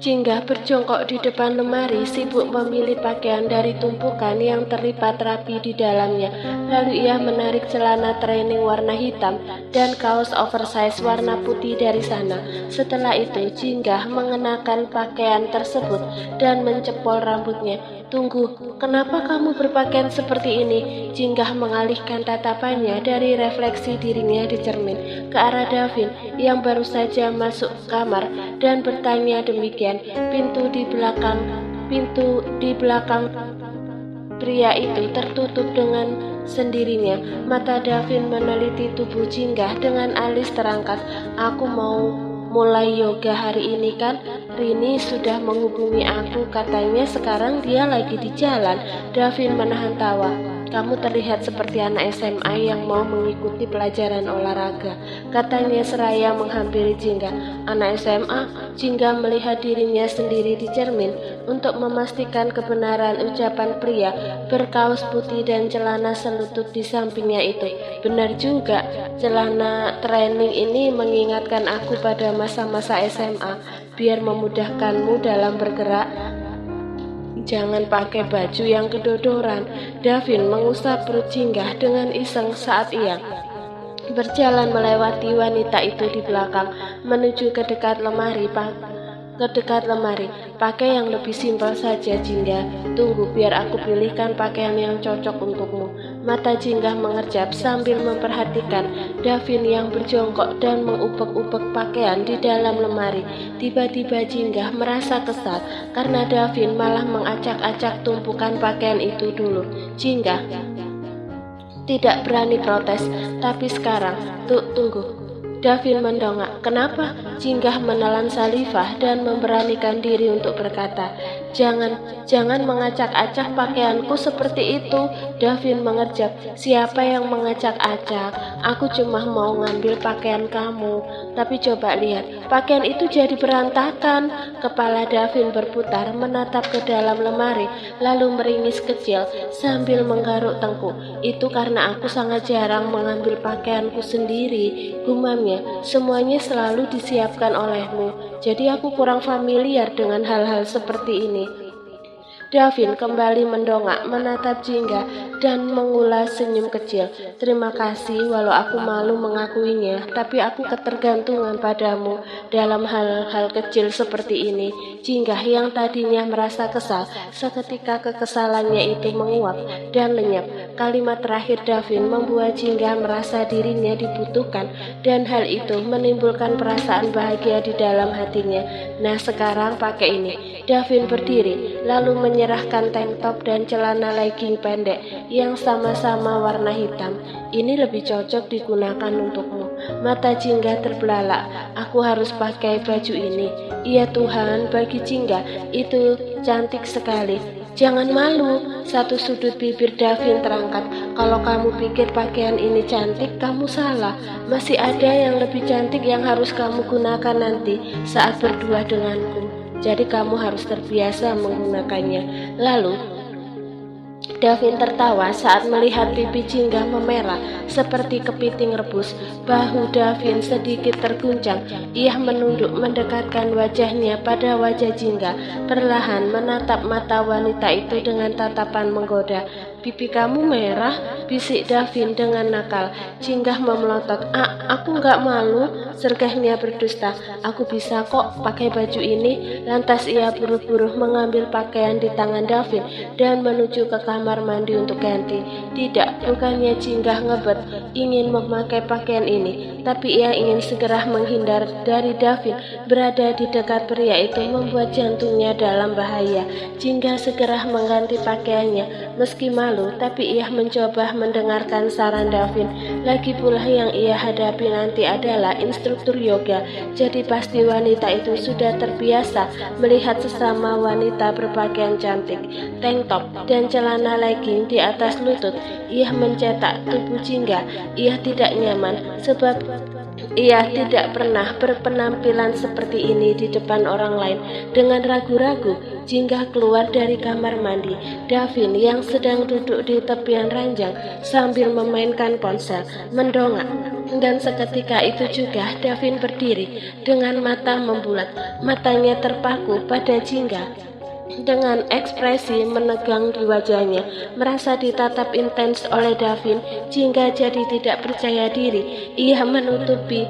Jingga berjongkok di depan lemari, sibuk memilih pakaian dari tumpukan yang terlipat rapi di dalamnya. Lalu ia menarik celana training warna hitam dan kaos oversize warna putih dari sana. Setelah itu, Jingga mengenakan pakaian tersebut dan mencepol rambutnya. "Tunggu, kenapa kamu berpakaian seperti ini?" Jingga mengalihkan tatapannya dari refleksi dirinya di cermin ke arah Davin yang baru saja masuk kamar dan bertanya demikian. Pintu di belakang pria itu tertutup dengan sendirinya. Mata Davin meneliti tubuh Jingga dengan alis terangkat. "Aku mau mulai yoga hari ini kan? Rini sudah menghubungi aku, katanya sekarang dia lagi di jalan." Davin menahan tawa. "Kamu terlihat seperti anak SMA yang mau mengikuti pelajaran olahraga," katanya seraya menghampiri Jingga. "Anak SMA?" Jingga melihat dirinya sendiri di cermin untuk memastikan kebenaran ucapan pria berkaos putih dan celana selutut di sampingnya itu. "Benar juga, celana training ini mengingatkan aku pada masa-masa SMA. Biar memudahkanmu dalam bergerak, jangan pakai baju yang kedodoran." Davin mengusap perut Jingga dengan iseng saat ia berjalan melewati wanita itu di belakang menuju ke dekat lemari. "Pakai yang lebih simpel saja, Jingga. Tunggu, biar aku pilihkan pakaian yang cocok untukmu." Mata Jingga mengerjap sambil memperhatikan Davin yang berjongkok dan mengubek-ubek pakaian di dalam lemari. Tiba-tiba Jingga merasa kesal karena Davin malah mengacak-acak tumpukan pakaian itu dulu. Jingga tidak berani protes, tapi sekarang, tunggu. Davin mendongak. "Kenapa?" Jingga menelan salivah dan memberanikan diri untuk berkata, Jangan mengacak-acak pakaianku seperti itu." Davin mengerjap. "Siapa yang mengacak-acak? Aku cuma mau ngambil pakaian kamu. Tapi coba lihat, pakaian itu jadi berantakan." Kepala Davin berputar menatap ke dalam lemari, lalu meringis kecil sambil menggaruk tengkuk. "Itu karena aku sangat jarang mengambil pakaianku sendiri," gumamnya. "Semuanya selalu disiapkan olehmu, jadi aku kurang familiar dengan hal-hal seperti ini." Davin kembali mendongak menatap Jingga dan mengulas senyum kecil. "Terima kasih, walau aku malu mengakuinya, tapi aku ketergantungan padamu dalam hal-hal kecil seperti ini." Jingga yang tadinya merasa kesal, seketika kekesalannya itu menguap dan lenyap. Kalimat terakhir Davin membuat Jingga merasa dirinya dibutuhkan, dan hal itu menimbulkan perasaan bahagia di dalam hatinya. "Nah, sekarang pakai ini." Davin berdiri, lalu menyerahkan tank top dan celana legging pendek yang sama-sama warna hitam. "Ini lebih cocok digunakan untukmu." Mata Jingga terbelalak. "Aku harus pakai baju ini?" "Iya Tuhan," bagi Jingga, "itu cantik sekali." "Jangan malu." Satu sudut bibir Davin terangkat. "Kalau kamu pikir pakaian ini cantik, kamu salah. Masih ada yang lebih cantik yang harus kamu gunakan nanti saat berdua denganku. Jadi kamu harus terbiasa menggunakannya." Lalu Davin tertawa saat melihat pipi Jingga memerah seperti kepiting rebus. Bahu Davin sedikit terguncang. Ia menunduk mendekatkan wajahnya pada wajah Jingga, perlahan menatap mata wanita itu dengan tatapan menggoda. "Pipi kamu merah," bisik Davin dengan nakal. Jingga memelotot. Aku nggak malu," sergahnya berdusta. "Aku bisa kok pakai baju ini." Lantas ia buru-buru mengambil pakaian di tangan Davin dan menuju ke kamar mandi untuk ganti. Tidak, bukannya Jingga ngebet ingin memakai pakaian ini, tapi ia ingin segera menghindar dari Davin. Berada di dekat pria itu membuat jantungnya dalam bahaya. Jingga segera mengganti pakaiannya. Meski malu, tapi ia mencoba mendengarkan saran Davin. Lagi pula yang ia hadapi nanti adalah instruktur yoga, jadi pasti wanita itu sudah terbiasa melihat sesama wanita berpakaian cantik. Tank top dan celana legging di atas lutut, ia mencetak tubuh Jingga. Ia tidak nyaman sebab ia tidak pernah berpenampilan seperti ini di depan orang lain. Dengan ragu-ragu, Jingga keluar dari kamar mandi. Davin yang sedang duduk di tepian ranjang sambil memainkan ponsel mendongak. Dan seketika itu juga Davin berdiri dengan mata membulat, matanya terpaku pada Jingga. Dengan ekspresi menegang di wajahnya, merasa ditatap intens oleh Davin, Jingga jadi tidak percaya diri. Ia menutupi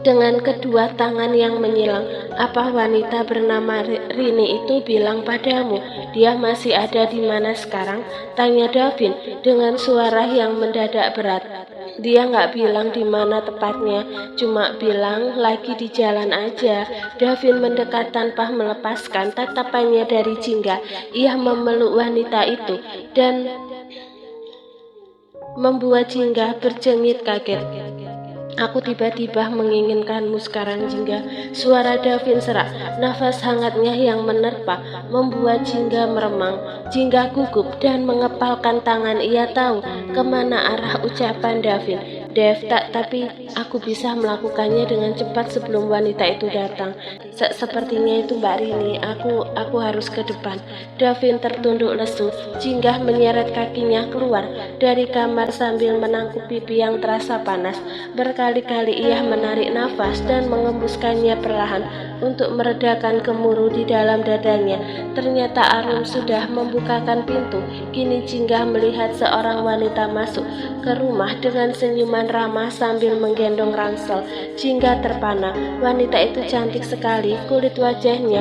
dengan kedua tangan yang menyilang. Apa wanita bernama Rini itu bilang padamu? Dia masih ada di mana sekarang? Tanya Davin dengan suara yang mendadak berat. Dia nggak bilang di mana tepatnya, cuma bilang lagi di jalan aja. Davin mendekat tanpa melepaskan tatapannya dari Jingga. Ia memeluk wanita itu dan membuat Jingga berjengit kaget. Aku tiba-tiba menginginkanmu sekarang, Jingga. Suara Davin serak, nafas hangatnya yang menerpa membuat Jingga meremang. Jingga gugup dan mengepalkan tangan. Ia tahu kemana arah ucapan Davin. Dev, tapi aku bisa melakukannya dengan cepat sebelum wanita itu datang. Sepertinya itu Mbak Rini. Aku harus ke depan. Davin tertunduk lesu. Jingga menyeret kakinya keluar dari kamar sambil menangkup pipi yang terasa panas. Berkali-kali ia menarik nafas dan mengembuskannya perlahan untuk meredakan gemuruh di dalam dadanya. Ternyata Arum sudah membukakan pintu. Kini Jingga melihat seorang wanita masuk ke rumah dengan senyuman ramah sambil menggendong ransel. Jingga terpana. Wanita itu cantik sekali, kulit wajahnya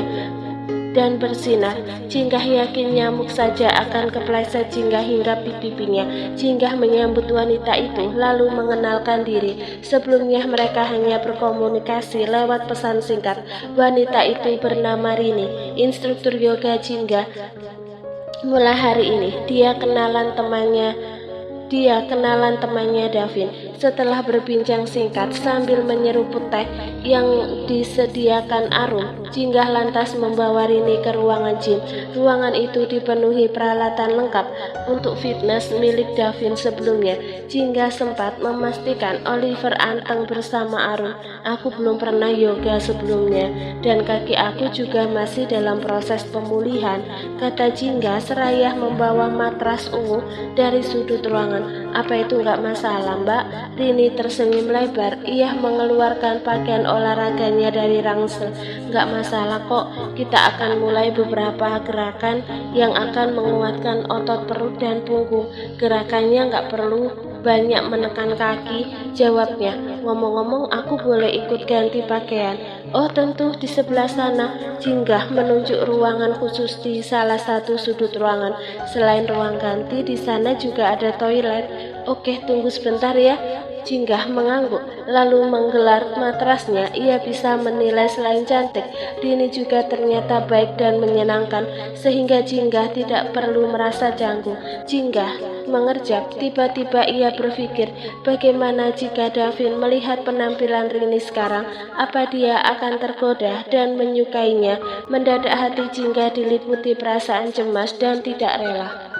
dan bersinar. Jingga yakin nyamuk saja akan kepleset Jingga hinggap di pipinya. Jingga menyambut wanita itu lalu mengenalkan diri. Sebelumnya mereka hanya berkomunikasi lewat pesan singkat. Wanita itu bernama Rini, instruktur yoga Jingga. Mulai hari ini dia kenalan temannya Davin. Setelah berbincang singkat sambil menyeruput teh yang disediakan Arum, Jingga lantas membawa Rini ke ruangan gym. Ruangan itu dipenuhi peralatan lengkap untuk fitness milik Davin sebelumnya. Jingga sempat memastikan Oliver anteng bersama Arum. Aku belum pernah yoga sebelumnya dan kaki aku juga masih dalam proses pemulihan, kata Jingga seraya membawa matras ungu dari sudut ruangan. Apa itu nggak masalah, Mbak? Rini tersenyum lebar. Ia mengeluarkan pakaian olahraganya dari ransel. Nggak masalah kok. Kita akan mulai beberapa gerakan yang akan menguatkan otot perut dan punggung. Gerakannya nggak perlu banyak menekan kaki, jawabnya. Ngomong-ngomong, aku boleh ikut ganti pakaian? Oh tentu, di sebelah sana. Jingga menunjuk ruangan khusus di salah satu sudut ruangan. Selain ruang ganti, di sana juga ada toilet. Oke, tunggu sebentar ya. Jingga mengangguk, lalu menggelar matrasnya. Ia bisa menilai selain cantik, Rini juga ternyata baik dan menyenangkan, sehingga Jingga tidak perlu merasa canggung. Jingga mengerjap, tiba-tiba ia berpikir, bagaimana jika Davin melihat penampilan Rini sekarang? Apa dia akan tergoda dan menyukainya? Mendadak hati Jingga diliputi perasaan cemas dan tidak rela.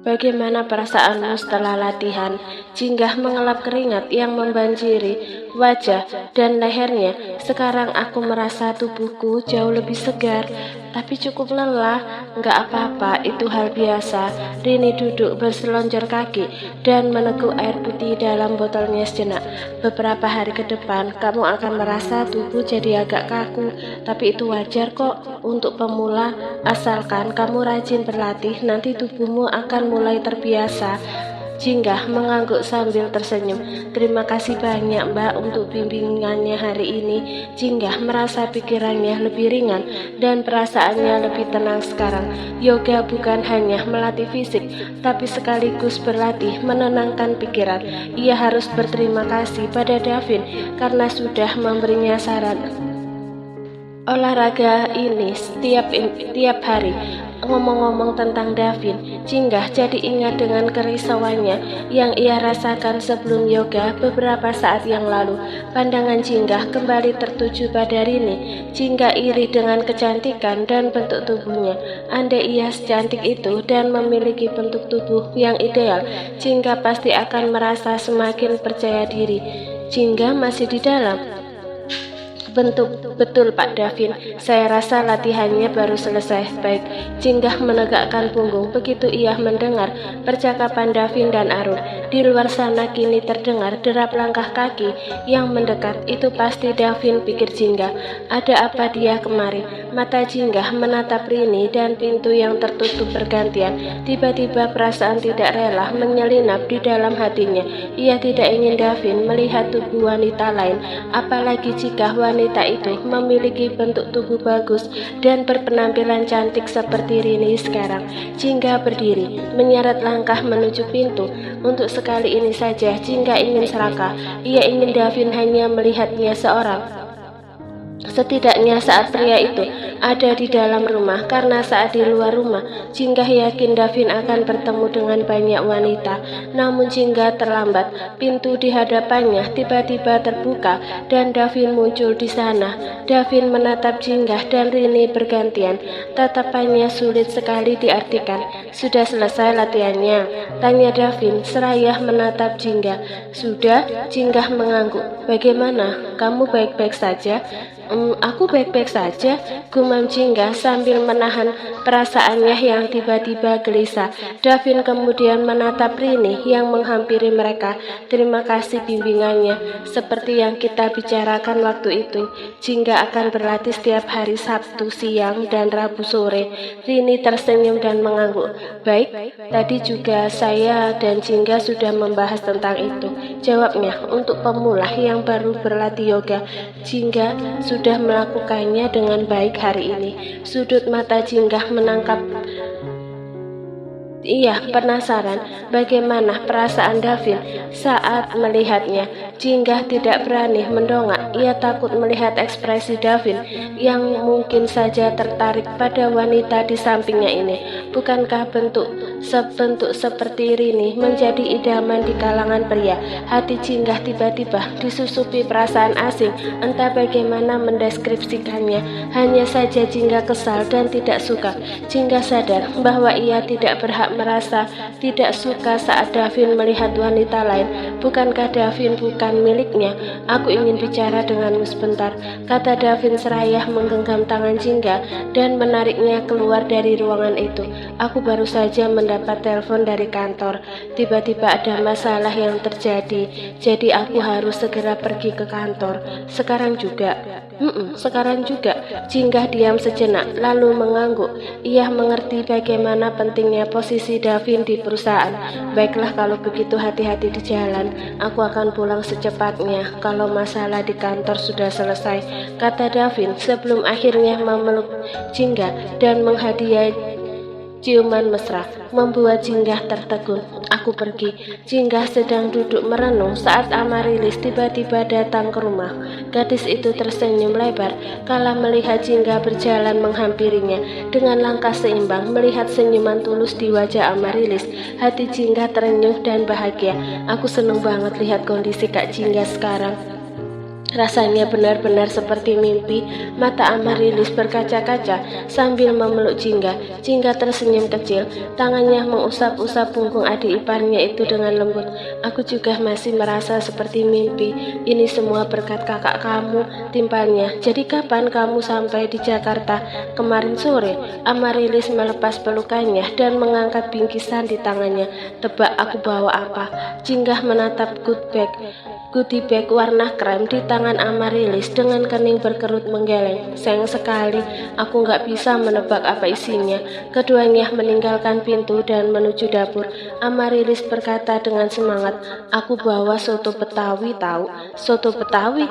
Bagaimana perasaanmu setelah latihan? Jingga mengelap keringat yang membanjiri wajah dan lehernya. Sekarang aku merasa tubuhku jauh lebih segar, tapi cukup lelah. Enggak apa-apa, itu hal biasa. Rini duduk berselonjor kaki dan meneguk air putih dalam botolnya sejenak. Beberapa hari ke depan, kamu akan merasa tubuh jadi agak kaku, tapi itu wajar kok untuk pemula. Asalkan kamu rajin berlatih, nanti tubuhmu akan mulai terbiasa. Jingga mengangguk sambil tersenyum. Terima kasih banyak Mbak untuk bimbingannya hari ini. Jingga merasa pikirannya lebih ringan dan perasaannya lebih tenang sekarang. Yoga bukan hanya melatih fisik, tapi sekaligus berlatih menenangkan pikiran. Ia harus berterima kasih pada Davin karena sudah memberinya saran olahraga ini setiap hari. Ngomong-ngomong tentang Davin, Jingga jadi ingat dengan kerisauannya yang ia rasakan sebelum yoga beberapa saat yang lalu. Pandangan Jingga kembali tertuju pada Rini. Jingga iri dengan kecantikan dan bentuk tubuhnya. Andai ia secantik itu dan memiliki bentuk tubuh yang ideal, Jingga pasti akan merasa semakin percaya diri. Jingga masih di dalam. Betul Pak Davin, saya rasa latihannya baru selesai. Baik. Jinggah menegakkan punggung begitu ia mendengar percakapan Davin dan Arun. Di luar sana kini terdengar derap langkah kaki yang mendekat. Itu pasti Davin, pikir Jinggah. Ada apa dia kemari? Mata Jinggah menatap Rini dan pintu yang tertutup bergantian. Tiba-tiba perasaan tidak rela menyelinap di dalam hatinya. Ia tidak ingin Davin melihat tubuh wanita lain, apalagi jika wanita itu memiliki bentuk tubuh bagus dan berpenampilan cantik seperti Rini sekarang. Jinggah berdiri, menyeret langkah menuju pintu. Untuk sekali ini saja Jinggah ingin serakah. Ia ingin Davin hanya melihatnya seorang. Setidaknya saat pria itu ada di dalam rumah, karena saat di luar rumah Jinggah yakin Davin akan bertemu dengan banyak wanita. Namun Jinggah terlambat. Pintu di hadapannya tiba-tiba terbuka dan Davin muncul di sana. Davin menatap Jinggah dan Rini bergantian. Tatapannya sulit sekali diartikan. Sudah selesai latihannya? Tanya Davin seraya menatap Jinggah. Sudah, Jinggah mengangguk. Bagaimana? Kamu baik-baik saja? Aku baik-baik saja, gumam Jinggah sambil menahan perasaannya yang tiba-tiba gelisah. Davin kemudian menatap Rini yang menghampiri mereka. Terima kasih bimbingannya. Seperti yang kita bicarakan waktu itu, Jinggah akan berlatih setiap hari Sabtu siang dan Rabu sore. Rini tersenyum dan mengangguk. Baik, tadi juga saya dan Jinggah sudah membahas tentang itu. Jawabnya, untuk pemula yang baru berlatih yoga, Jinggah sudah melakukannya dengan baik hari ini. Sudut mata Jinggah menangkap. Ia penasaran bagaimana perasaan Davin saat melihatnya. Jinggah tidak berani mendongak. Ia takut melihat ekspresi Davin yang mungkin saja tertarik pada wanita di sampingnya ini. Bukankah bentuk seperti Rini menjadi idaman di kalangan pria? Hati Jinggah tiba-tiba disusupi perasaan asing. Entah bagaimana mendeskripsikannya. Hanya saja Jinggah kesal dan tidak suka. Jinggah sadar bahwa ia tidak berhak merasa tidak suka saat Davin melihat wanita lain. Bukankah Davin bukan miliknya? Aku ingin bicara denganmu sebentar, kata Davin seraya menggenggam tangan Jinggah dan menariknya keluar dari ruangan itu. Aku baru saja mendapat telepon dari kantor. Tiba-tiba ada masalah yang terjadi, jadi aku harus segera pergi ke kantor. Sekarang juga? Sekarang juga. Jinggah diam sejenak lalu mengangguk. Ia mengerti bagaimana pentingnya posisi Davin di perusahaan. Baiklah, kalau begitu hati-hati di jalan. Aku akan pulang secepatnya kalau masalah di kantor sudah selesai, kata Davin sebelum akhirnya memeluk Jinggah dan menghadiahi ciuman mesra. Membuat Jinggah tertegun. Aku pergi. Jinggah sedang duduk merenung saat Amarilis tiba-tiba datang ke rumah. Gadis itu tersenyum lebar kala melihat Jinggah berjalan menghampirinya. Dengan langkah seimbang melihat senyuman tulus di wajah Amarilis, hati Jinggah terenyuh dan bahagia. Aku seneng banget lihat kondisi Kak Jinggah sekarang. Rasanya benar-benar seperti mimpi. Mata Amarilis berkaca-kaca sambil memeluk Jinggah. Jinggah tersenyum kecil. Tangannya mengusap-usap punggung adik iparnya itu dengan lembut. Aku juga masih merasa seperti mimpi. Ini semua berkat kakak kamu, timpalnya. Jadi kapan kamu sampai di Jakarta? Kemarin sore. Amarilis melepas pelukannya dan mengangkat bingkisan di tangannya. Tebak aku bawa apa? Jinggah menatap goodie bag warna krem di tangan Amarilis dengan kening berkerut menggeleng. Sayang sekali, aku nggak bisa menebak apa isinya. Keduanya meninggalkan pintu dan menuju dapur. Amarilis berkata dengan semangat, aku bawa soto Betawi tahu. Soto Betawi?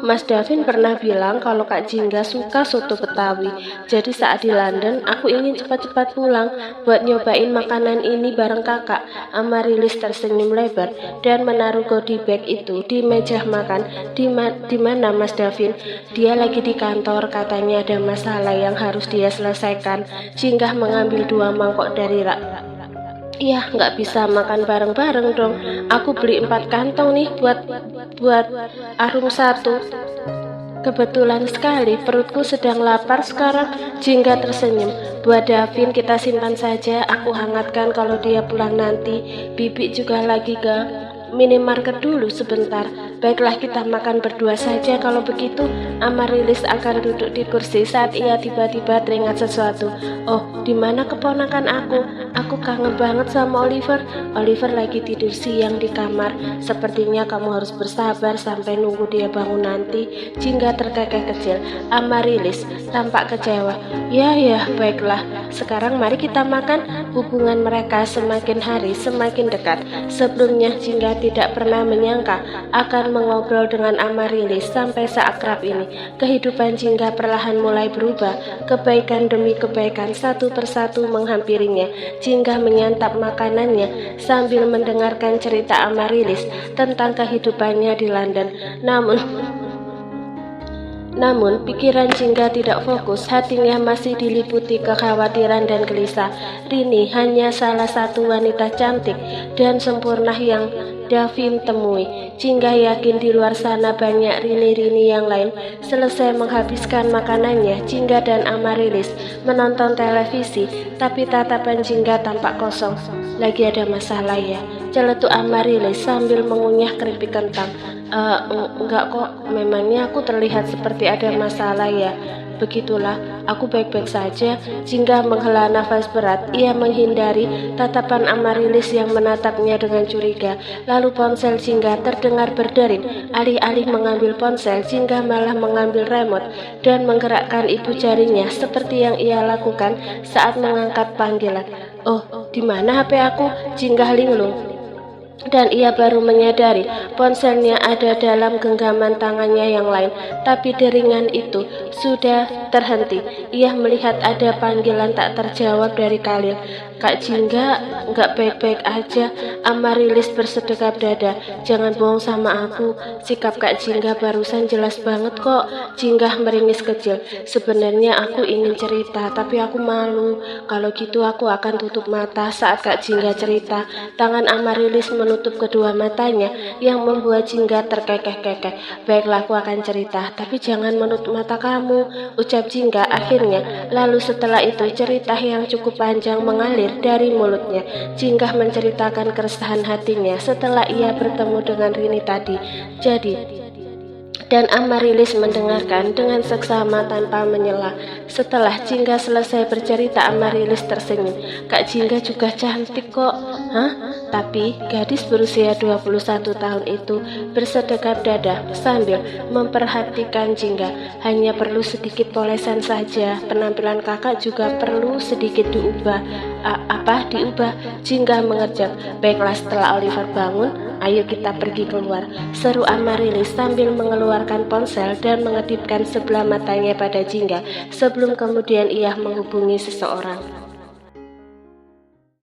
Mas Davin pernah bilang kalau Kak Jinggah suka soto Betawi. Jadi saat di London, aku ingin cepat-cepat pulang buat nyobain makanan ini bareng kakak. Amarilis tersenyum lebar dan menaruh goodie bag itu di meja makan. Di mana Mas Davin? Dia lagi di kantor, katanya ada masalah yang harus dia selesaikan. Jinggah mengambil 2 mangkok dari rak. Iya, nggak bisa makan bareng-bareng dong. Aku beli 4 kantong nih buat Arum 1. Kebetulan sekali, perutku sedang lapar sekarang. Jinggah tersenyum. Buat Davin kita simpan saja, aku hangatkan kalau dia pulang nanti. Bibi juga lagi ke minimarket dulu sebentar. Baiklah, kita makan berdua saja kalau begitu. Amarilis akan duduk di kursi saat ia tiba-tiba teringat sesuatu. Oh, di mana keponakan aku? Aku kangen banget sama Oliver. Oliver lagi tidur siang di kamar. Sepertinya kamu harus bersabar sampai nunggu dia bangun nanti. Jingga terkekeh kecil. Amarilis tampak kecewa. Ya, baiklah. Sekarang mari kita makan. Hubungan mereka semakin hari semakin dekat. Sebelumnya Jingga tidak pernah menyangka akan mengobrol dengan Amarilis sampai seakrab ini. Kehidupan Jingga perlahan mulai berubah. Kebaikan demi kebaikan satu persatu menghampirinya. Jingga menyantap makanannya sambil mendengarkan cerita Amarilis tentang kehidupannya di London. Namun, pikiran Jingga tidak fokus, hatinya masih diliputi kekhawatiran dan gelisah. Rini hanya salah satu wanita cantik dan sempurna yang Davin temui. Jingga yakin di luar sana banyak Rini-Rini yang lain. Selesai menghabiskan makanannya, Jingga dan Amarilis menonton televisi, tapi tatapan Jingga tampak kosong. Lagi ada masalah ya? Celetuk Amarilis sambil mengunyah keripik kentang. Enggak kok, memangnya aku terlihat seperti ada masalah ya? Begitulah, aku baik-baik saja. Jingga menghela nafas berat. Ia menghindari tatapan Amarilis yang menatapnya dengan curiga. Lalu ponsel Jingga terdengar berdering. Alih-alih mengambil ponsel, Jingga malah mengambil remote dan menggerakkan ibu jarinya seperti yang ia lakukan saat mengangkat panggilan. Oh, di mana HP aku? Jingga linglung. Dan ia baru menyadari ponselnya ada dalam genggaman tangannya yang lain, tapi deringan itu sudah terhenti. Ia melihat ada panggilan tak terjawab dari Khalil. Kak Jingga nggak baik-baik aja. Amarilis bersedekap dada. Jangan bohong sama aku. Sikap Kak Jingga barusan jelas banget kok. Jingga meringis kecil. Sebenarnya aku ingin cerita, tapi aku malu. Kalau gitu aku akan tutup mata saat Kak Jingga cerita. Tangan Amarilis menutup kedua matanya yang membuat Jingga terkekeh-kekeh. Baiklah, aku akan cerita, tapi jangan menutup mata kamu, ucap Jingga akhirnya. Lalu setelah itu cerita yang cukup panjang mengalir dari mulutnya. Jingga menceritakan keresahan hatinya setelah ia bertemu dengan Rini tadi. Dan Amarilis mendengarkan dengan seksama tanpa menyela. Setelah Jingga selesai bercerita, Amarilis tersenyum. Kak Jingga juga cantik kok. Hah? Tapi gadis berusia 21 tahun itu bersedekap dada sambil memperhatikan Jingga. Hanya perlu sedikit polesan saja. Penampilan kakak juga perlu sedikit diubah. Apa diubah? Jingga mengerjak. Baiklah, setelah Oliver bangun, ayo kita pergi keluar, seru Amarilis sambil mengeluarkan ponsel dan mengedipkan sebelah matanya pada Jingga sebelum kemudian ia menghubungi seseorang.